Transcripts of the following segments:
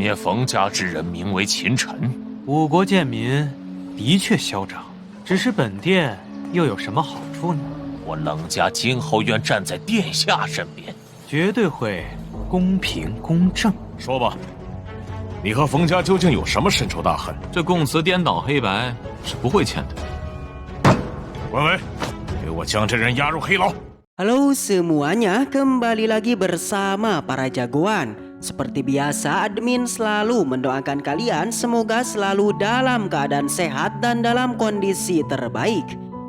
灭冯家之人名为秦尘。我国贱民的确嚣张，只是本殿又有什么好处呢？我冷家今后愿站在殿下身边，绝对会公平公正。说吧，你和冯家究竟有什么深仇大恨？这供词颠倒黑白是不会欠的。文伟，给我将这人押入黑牢。 Halo semuanya, kembali lagi bersama para jagoan. Seperti biasa, admin selalu mendoakan kalian semoga selalu dalam keadaan sehat dan dalam kondisi terbaik.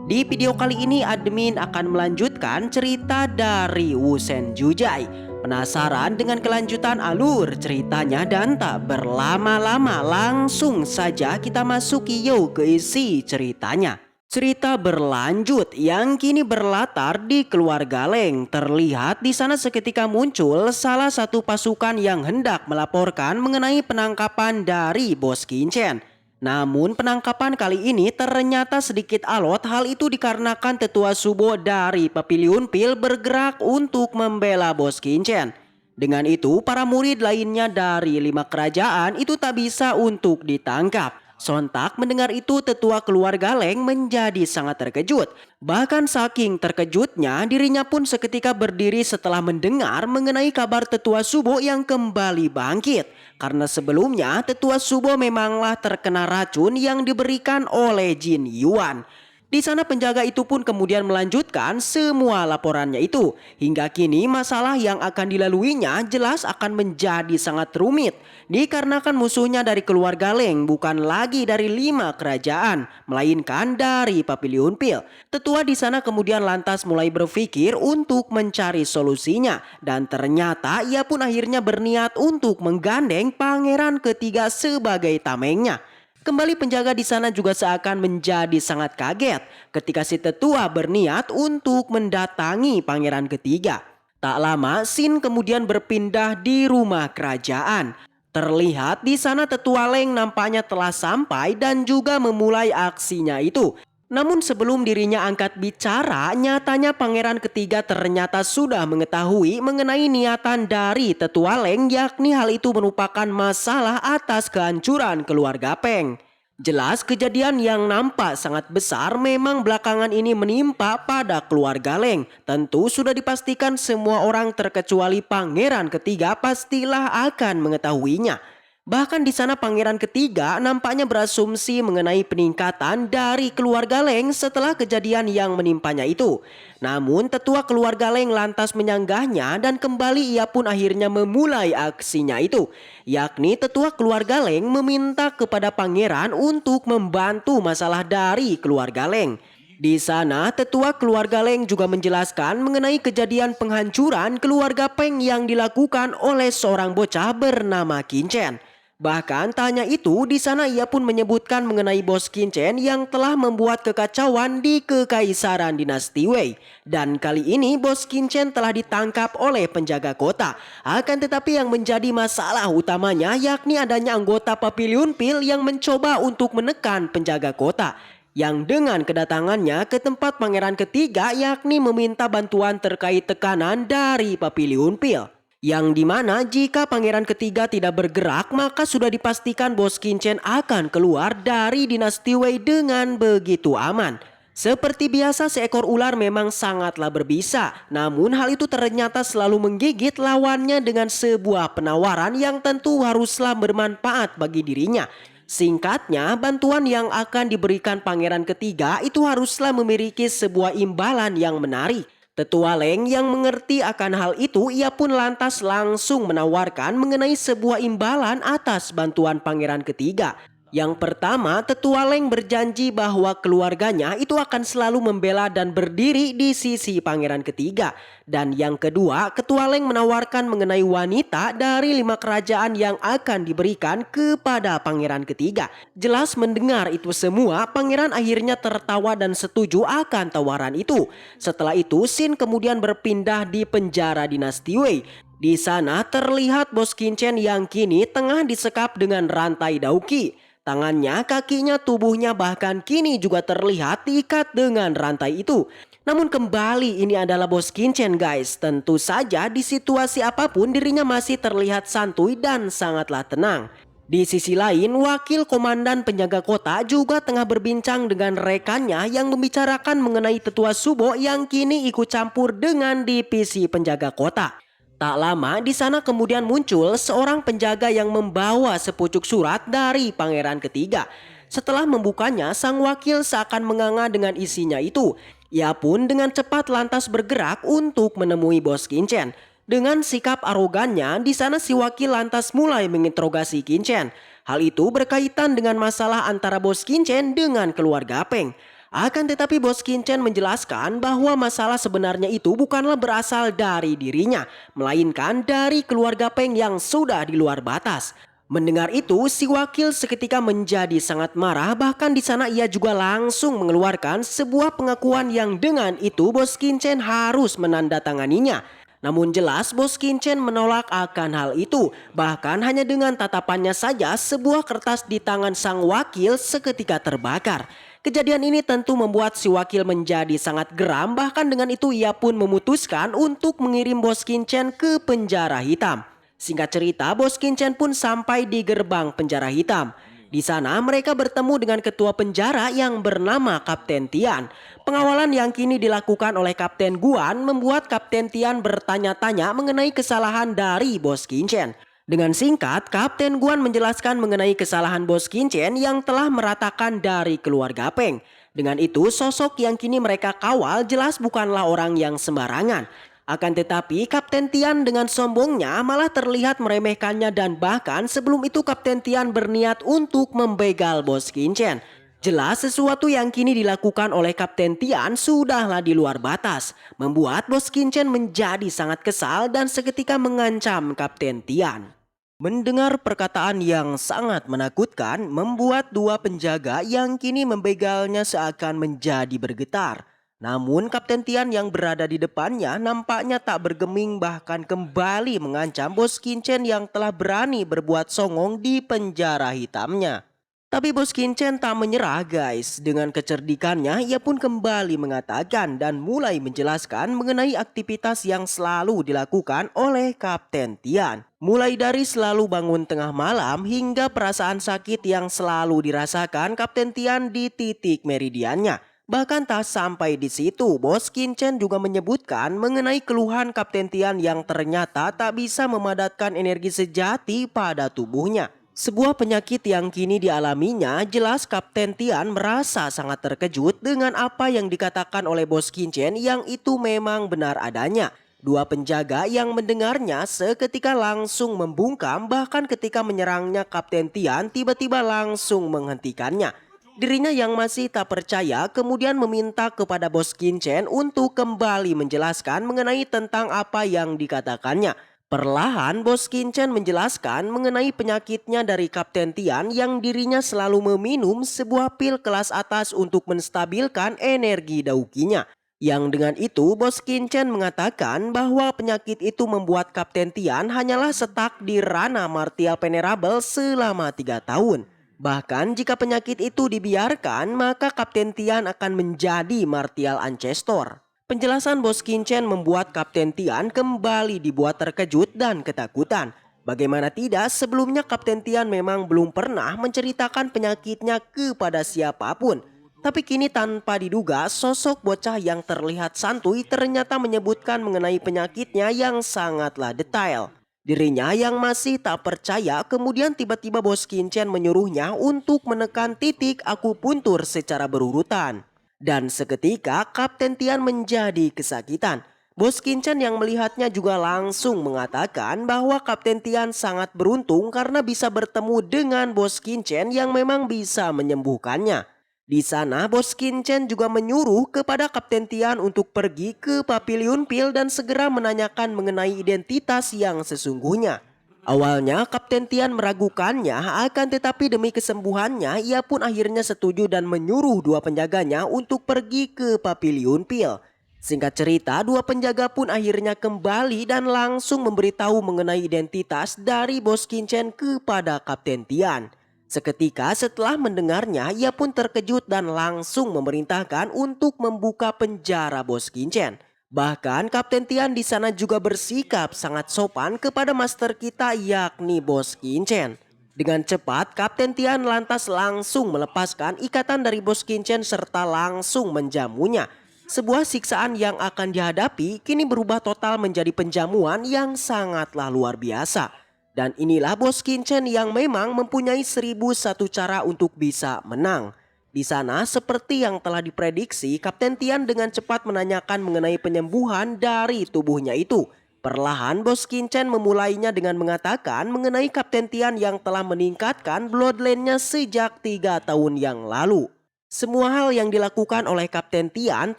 Di video kali ini admin akan melanjutkan cerita dari Wusen Jujai. Penasaran dengan kelanjutan alur ceritanya dan tak berlama-lama langsung saja kita masuki yuk ke isi ceritanya. Cerita berlanjut yang kini berlatar di keluarga Leng. Terlihat di sana seketika muncul salah satu pasukan yang hendak melaporkan mengenai penangkapan dari Bos Kincen. Namun penangkapan kali ini ternyata sedikit alot. Hal itu dikarenakan tetua Subo dari Papiliun Pil bergerak untuk membela Bos Kincen. Dengan itu para murid lainnya dari 5 kerajaan itu tak bisa untuk ditangkap. Sontak mendengar itu tetua keluarga Leng menjadi sangat terkejut. Bahkan saking terkejutnya dirinya pun seketika berdiri setelah mendengar mengenai kabar tetua Subo yang kembali bangkit. Karena sebelumnya tetua Subo memanglah terkena racun yang diberikan oleh Jin Yuan. Di sana penjaga itu pun kemudian melanjutkan semua laporannya itu. Hingga kini masalah yang akan dilaluinya jelas akan menjadi sangat rumit. Dikarenakan musuhnya dari keluarga Leng bukan lagi dari 5 kerajaan, melainkan dari Papiliun Pil. Tetua di sana kemudian lantas mulai berpikir untuk mencari solusinya. Dan ternyata ia pun akhirnya berniat untuk menggandeng pangeran ketiga sebagai tamengnya. Kembali penjaga di sana juga seakan menjadi sangat kaget ketika si tetua berniat untuk mendatangi pangeran ketiga. Tak lama Sin kemudian berpindah di rumah kerajaan. Terlihat di sana tetua Leng nampaknya telah sampai dan juga memulai aksinya itu. Namun sebelum dirinya angkat bicara, nyatanya pangeran ketiga ternyata sudah mengetahui mengenai niatan dari tetua Leng, yakni hal itu merupakan masalah atas kehancuran keluarga Peng. Jelas kejadian yang nampak sangat besar memang belakangan ini menimpa pada keluarga Leng. Tentu sudah dipastikan semua orang terkecuali pangeran ketiga pastilah akan mengetahuinya. Bahkan di sana pangeran ketiga nampaknya berasumsi mengenai peningkatan dari keluarga Leng setelah kejadian yang menimpanya itu. Namun tetua keluarga Leng lantas menyanggahnya dan kembali ia pun akhirnya memulai aksinya itu. Yakni tetua keluarga Leng meminta kepada pangeran untuk membantu masalah dari keluarga Leng. Di sana tetua keluarga Leng juga menjelaskan mengenai kejadian penghancuran keluarga Peng yang dilakukan oleh seorang bocah bernama Kincen. Bahkan tanya itu di sana ia pun menyebutkan mengenai Bos Kincen yang telah membuat kekacauan di kekaisaran dinasti Wei. Dan kali ini Bos Kincen telah ditangkap oleh penjaga kota. Akan tetapi yang menjadi masalah utamanya yakni adanya anggota Papiliun Pil yang mencoba untuk menekan penjaga kota. Yang dengan kedatangannya ke tempat pangeran ketiga yakni meminta bantuan terkait tekanan dari Papiliun Pil. Yang dimana jika pangeran ketiga tidak bergerak maka sudah dipastikan Bos Kincen akan keluar dari dinasti Wei dengan begitu aman. Seperti biasa seekor ular memang sangatlah berbisa. Namun hal itu ternyata selalu menggigit lawannya dengan sebuah penawaran yang tentu haruslah bermanfaat bagi dirinya. Singkatnya, bantuan yang akan diberikan pangeran ketiga itu haruslah memiliki sebuah imbalan yang menarik. Tetua Leng yang mengerti akan hal itu ia pun lantas langsung menawarkan mengenai sebuah imbalan atas bantuan pangeran ketiga. Yang pertama, tetua Leng berjanji bahwa keluarganya itu akan selalu membela dan berdiri di sisi pangeran ketiga. Dan yang kedua, ketua Leng menawarkan mengenai wanita dari 5 kerajaan yang akan diberikan kepada pangeran ketiga. Jelas mendengar itu semua, pangeran akhirnya tertawa dan setuju akan tawaran itu. Setelah itu, Sin kemudian berpindah di penjara dinasti Wei. Di sana terlihat Bos Kincen yang kini tengah disekap dengan rantai dauki. Tangannya, kakinya, tubuhnya bahkan kini juga terlihat diikat dengan rantai itu. Namun kembali ini adalah Bos Qianchen guys. Tentu saja di situasi apapun dirinya masih terlihat santuy dan sangatlah tenang. Di sisi lain, wakil komandan penjaga kota juga tengah berbincang dengan rekannya yang membicarakan mengenai tetua Subo yang kini ikut campur dengan divisi penjaga kota. Tak lama di sana kemudian muncul seorang penjaga yang membawa sepucuk surat dari pangeran ketiga. Setelah membukanya, sang wakil seakan menganga dengan isinya itu. Ia pun dengan cepat lantas bergerak untuk menemui Bos Qianchen. Dengan sikap arogannya, di sana si wakil lantas mulai menginterogasi Qianchen. Hal itu berkaitan dengan masalah antara Bos Qianchen dengan keluarga Peng. Akan tetapi Bos Qianchen menjelaskan bahwa masalah sebenarnya itu bukanlah berasal dari dirinya, melainkan dari keluarga Peng yang sudah di luar batas. Mendengar itu, si wakil seketika menjadi sangat marah, bahkan di sana ia juga langsung mengeluarkan sebuah pengakuan yang dengan itu Bos Qianchen harus menandatanganinya. Namun jelas Bos Qianchen menolak akan hal itu. Bahkan hanya dengan tatapannya saja sebuah kertas di tangan sang wakil seketika terbakar. Kejadian ini tentu membuat si wakil menjadi sangat geram. Bahkan dengan itu ia pun memutuskan untuk mengirim Bos Qianchen ke penjara hitam. Singkat cerita, Bos Qianchen pun sampai di gerbang penjara hitam. Di sana mereka bertemu dengan ketua penjara yang bernama Kapten Tian. Pengawalan yang kini dilakukan oleh Kapten Guan membuat Kapten Tian bertanya-tanya mengenai kesalahan dari Bos Qianchen. Dengan singkat, Kapten Guan menjelaskan mengenai kesalahan Bos Qianchen yang telah meratakan dari keluarga Peng. Dengan itu, sosok yang kini mereka kawal jelas bukanlah orang yang sembarangan. Akan tetapi Kapten Tian dengan sombongnya malah terlihat meremehkannya dan bahkan sebelum itu Kapten Tian berniat untuk membegal Bos Qianchen. Jelas sesuatu yang kini dilakukan oleh Kapten Tian sudahlah di luar batas. Membuat Bos Qianchen menjadi sangat kesal dan seketika mengancam Kapten Tian. Mendengar perkataan yang sangat menakutkan membuat dua penjaga yang kini membegalnya seakan menjadi bergetar. Namun Kapten Tian yang berada di depannya nampaknya tak bergeming bahkan kembali mengancam Bos Qianchen yang telah berani berbuat songong di penjara hitamnya. Tapi Bos Qianchen tak menyerah guys. Dengan kecerdikannya ia pun kembali mengatakan dan mulai menjelaskan mengenai aktivitas yang selalu dilakukan oleh Kapten Tian. Mulai dari selalu bangun tengah malam hingga perasaan sakit yang selalu dirasakan Kapten Tian di titik meridiannya. Bahkan tak sampai di situ, Bos Qianchen juga menyebutkan mengenai keluhan Kapten Tian yang ternyata tak bisa memadatkan energi sejati pada tubuhnya. Sebuah penyakit yang kini dialaminya, jelas Kapten Tian merasa sangat terkejut dengan apa yang dikatakan oleh Bos Qianchen yang itu memang benar adanya. Dua penjaga yang mendengarnya seketika langsung membungkam, bahkan ketika menyerangnya Kapten Tian tiba-tiba langsung menghentikannya. Dirinya yang masih tak percaya kemudian meminta kepada Bos Qianchen untuk kembali menjelaskan mengenai tentang apa yang dikatakannya. Perlahan Bos Qianchen menjelaskan mengenai penyakitnya dari Kapten Tian yang dirinya selalu meminum sebuah pil kelas atas untuk menstabilkan energi daukinya. Yang dengan itu Bos Qianchen mengatakan bahwa penyakit itu membuat Kapten Tian hanyalah stuck di ranah martial venerable selama 3 tahun. Bahkan jika penyakit itu dibiarkan, maka Kapten Tian akan menjadi martial ancestor. Penjelasan Bos Qianchen membuat Kapten Tian kembali dibuat terkejut dan ketakutan. Bagaimana tidak, sebelumnya Kapten Tian memang belum pernah menceritakan penyakitnya kepada siapapun. Tapi kini tanpa diduga, sosok bocah yang terlihat santuy ternyata menyebutkan mengenai penyakitnya yang sangatlah detail. Dirinya yang masih tak percaya kemudian tiba-tiba Bos Qianchen menyuruhnya untuk menekan titik akupuntur secara berurutan. Dan seketika Kapten Tian menjadi kesakitan. Bos Qianchen yang melihatnya juga langsung mengatakan bahwa Kapten Tian sangat beruntung karena bisa bertemu dengan Bos Qianchen yang memang bisa menyembuhkannya. Di sana Bos Qianchen juga menyuruh kepada Kapten Tian untuk pergi ke Papiliun Pil dan segera menanyakan mengenai identitas yang sesungguhnya. Awalnya Kapten Tian meragukannya, akan tetapi demi kesembuhannya ia pun akhirnya setuju dan menyuruh dua penjaganya untuk pergi ke Papiliun Pil. Singkat cerita, dua penjaga pun akhirnya kembali dan langsung memberitahu mengenai identitas dari Bos Qianchen kepada Kapten Tian. Seketika setelah mendengarnya, ia pun terkejut dan langsung memerintahkan untuk membuka penjara Bos Qincen. Bahkan Kapten Tian di sana juga bersikap sangat sopan kepada master kita yakni Bos Qincen. Dengan cepat Kapten Tian lantas langsung melepaskan ikatan dari Bos Qincen serta langsung menjamunya. Sebuah siksaan yang akan dihadapi kini berubah total menjadi penjamuan yang sangatlah luar biasa. Dan inilah Bos Qincen yang memang mempunyai 1001 cara untuk bisa menang. Di sana seperti yang telah diprediksi, Kapten Tian dengan cepat menanyakan mengenai penyembuhan dari tubuhnya itu. Perlahan Bos Qincen memulainya dengan mengatakan mengenai Kapten Tian yang telah meningkatkan bloodline-nya sejak 3 tahun yang lalu. Semua hal yang dilakukan oleh Kapten Tian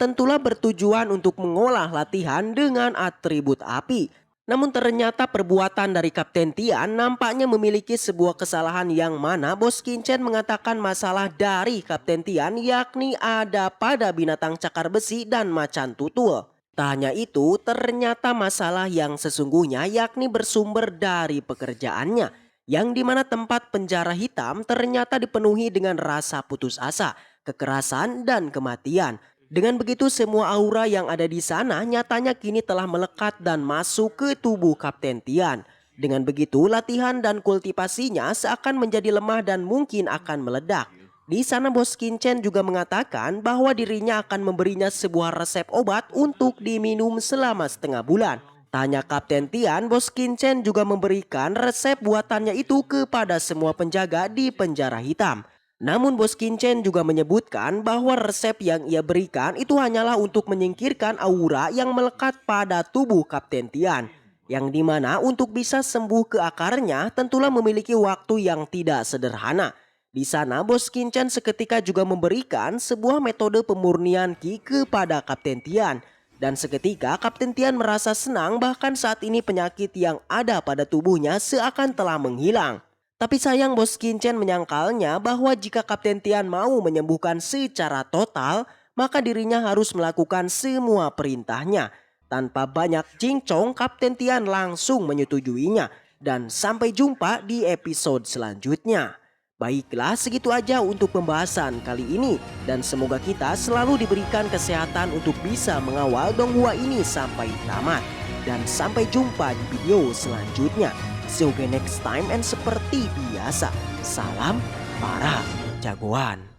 tentulah bertujuan untuk mengolah latihan dengan atribut api. Namun ternyata perbuatan dari Kapten Tian nampaknya memiliki sebuah kesalahan yang mana Bos Qincen mengatakan masalah dari Kapten Tian yakni ada pada binatang cakar besi dan macan tutul. Tak hanya itu, ternyata masalah yang sesungguhnya yakni bersumber dari pekerjaannya, yang dimana tempat penjara hitam ternyata dipenuhi dengan rasa putus asa, kekerasan dan kematian. Dengan begitu semua aura yang ada di sana nyatanya kini telah melekat dan masuk ke tubuh Kapten Tian. Dengan begitu latihan dan kultivasinya seakan menjadi lemah dan mungkin akan meledak. Di sana Bos Qincen juga mengatakan bahwa dirinya akan memberinya sebuah resep obat untuk diminum selama setengah bulan. Tanya Kapten Tian, Bos Qincen juga memberikan resep buatannya itu kepada semua penjaga di penjara hitam. Namun Bos Qincen juga menyebutkan bahwa resep yang ia berikan itu hanyalah untuk menyingkirkan aura yang melekat pada tubuh Kapten Tian. Yang dimana untuk bisa sembuh ke akarnya tentulah memiliki waktu yang tidak sederhana. Di sana Bos Qincen seketika juga memberikan sebuah metode pemurnian Qi kepada Kapten Tian. Dan seketika Kapten Tian merasa senang bahkan saat ini penyakit yang ada pada tubuhnya seakan telah menghilang. Tapi sayang Bos Qincen menyangkalnya bahwa jika Kapten Tian mau menyembuhkan secara total, maka dirinya harus melakukan semua perintahnya. Tanpa banyak cincong, Kapten Tian langsung menyetujuinya. Dan sampai jumpa di episode selanjutnya. Baiklah, segitu aja untuk pembahasan kali ini. Dan semoga kita selalu diberikan kesehatan untuk bisa mengawal Donghua ini sampai tamat. Dan sampai jumpa di video selanjutnya. See you again next time and seperti biasa, salam para jagoan.